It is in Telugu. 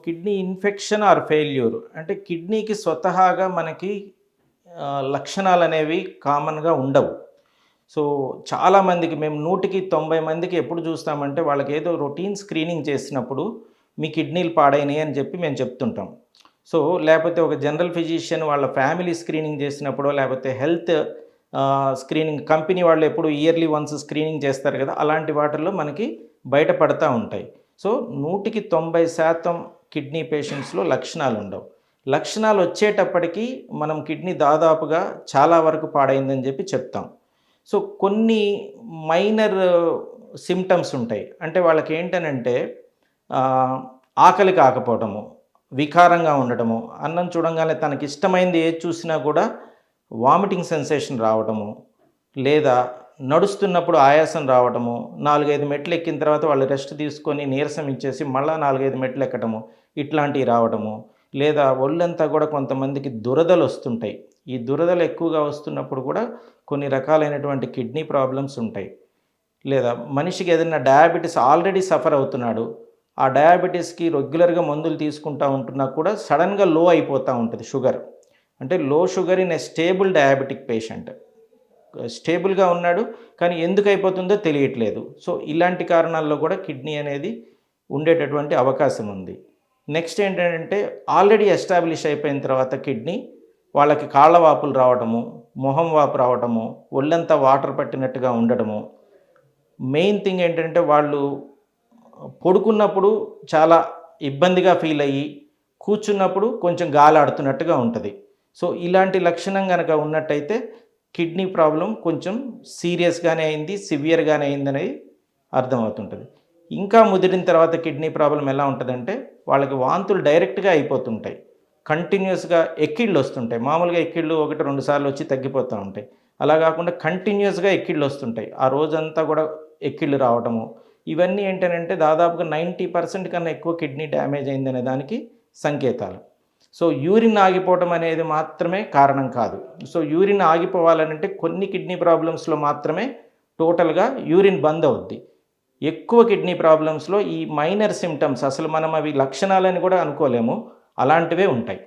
కిడ్నీ ఇన్ఫెక్షన్ ఆర్ ఫెయిల్యూర్ అంటే కిడ్నీకి స్వతహాగా మనకి లక్షణాలనేవి కామన్‌గా ఉండవు. సో, చాలామందికి మేము 100కి 90 మందికి ఎప్పుడు చూస్తామంటే వాళ్ళకేదో రొటీన్ స్క్రీనింగ్ చేసినప్పుడు మీ కిడ్నీలు పాడైనయి అని చెప్పి మేము చెప్తుంటాం. సో, లేపోతే ఒక జనరల్ ఫిజిషియన్ వాళ్ళ ఫ్యామిలీ స్క్రీనింగ్ చేసినప్పుడో లేపోతే హెల్త్ స్క్రీనింగ్ కంపెనీ వాళ్ళు ఎప్పుడు ఇయర్లీ వన్స్ స్క్రీనింగ్ చేస్తారు కదా! అలాంటి వాటిల్లో మనకి బయట పడతా ఉంటాయి. So, 100కి 90% kidney పేషెంట్స్‌లో లక్షణాలుండవు. లక్షణాలొచ్చేటప్పటికి మనం కిడ్నీ దాదాపుగా చాలా వరకు పాడైందని చెప్పి చెప్తాం. సో, కొన్ని మైనర్ సింప్టమ్స్ ఉంటాయి. అంటే వాళ్ళకేంటనంటే ఆహ్, ఆకలి కాకపోవటము, వికారంగా ఉండటము, అన్నం చూడంగానే తనకిష్టమైంది ఏది చూసినా కూడా వామిటింగ్ సెన్సేషన్ రావటము, లేదా నడుస్తున్నప్పుడు ఆయాసం రావటము, 4, 5 మెట్లెక్కిన తర్వాత వాళ్ళు రెస్ట్ తీసుకొని నీరసం ఇచ్చేసి మళ్ళా 4, 5 మెట్లెక్కటము, ఇట్లాంటియి రావటము, లేదా ఒళ్ళంతా కూడా కొంతమందికి దురదలొస్తుంటాయి. ఈ దురదలు ఎక్కువగా వస్తున్నప్పుడు కూడా కొన్ని రకాలైనటువంటి కిడ్నీ ప్రాబ్లమ్స్ ఉంటాయి. లేదా మనిషికి ఏదైనా డయాబెటిస్ ఆల్రెడీ సఫర్ అవుతున్నాడు. ఆ డయాబెటిస్‌కి రెగ్యులర్‌గా మందులు తీసుకుంటా ఉంటున్నా కూడా సడెన్‌గా లో అయిపోతా ఉంటది షుగర్. అంటే లో sugar in a stable diabetic patient. స్టేబుల్‌గా ఉన్నాడు. కానీ ఎందుకు అయిపోతుందో తెలియట్లేదు. సో, ఇలాంటి కారణాల్లో కూడా కిడ్నీ అనేది ఉండేటటువంటి అవకాశం ఉంది. నెక్స్ట్ ఏంటంటే ఆల్రెడీ ఎస్టాబ్లిష్ అయిపోయిన తర్వాత కిడ్నీ వాళ్ళకి కాళ్ళ వాపులు రావటము, మొహం వాపు రావటము, ఒళ్ళంతా వాటర్ పట్టినట్టుగా ఉండడము. మెయిన్ థింగ్ ఏంటంటే వాళ్ళు పడుకున్నప్పుడు చాలా ఇబ్బందిగా ఫీల్ అయ్యి, కూర్చున్నప్పుడు కొంచెం గాలాడుతున్నట్టుగా ఉంటది. సో, ఇలాంటి లక్షణం గనక ఉన్నట్టయితే కిడ్నీ ప్రాబ్లమ్ కొంచెం సీరియస్‌గానే అయింది, సివియర్‌గానే అయిందనేది అర్థమవుతుంటది. ఇంకా ముదిరిన తర్వాత కిడ్నీ ప్రాబ్లమ్ ఎలా ఉంటదంటే, వాళ్ళకి వాంతులు డైరెక్ట్‌గా అయిపోతుంటాయి. కంటిన్యూయస్‌గా ఎక్కిళ్ళొస్తుంటాయి. మామూలుగా ఎక్కిళ్ళు 1, 2 సార్లు వచ్చి తగ్గిపోతా ఉంటాయి. అలా గాకుండా కంటిన్యూయస్‌గా ఎక్కిళ్ళొస్తుంటాయి. ఆ రోజంతా గూడా ఎక్కిళ్ళు రావటము. ఇవన్నీ ఏంటనంటే దాదాపుగా 90% కన్నా ఎక్కువ కిడ్నీ డ్యామేజ్ అయిందనే దానికి సంకేతాలు. సో, యూరిన్ ఆగిపోవటం అనేది మాత్రమే కారణం కాదు. సో, యూరిన్ ఆగిపోవాలనంటే కొన్ని కిడ్నీ ప్రాబ్లమ్స్‌లో మాత్రమే టోటల్‌గా యూరిన్ బంద్ అవుద్ది. ఎక్కువ కిడ్నీ ప్రాబ్లమ్స్‌లో ఈ మైనర్ సింప్టమ్స్ అసలు మనం అవి లక్షణాలని కూడా అనుకోలేము. అలాంటివే ఉంటాయి.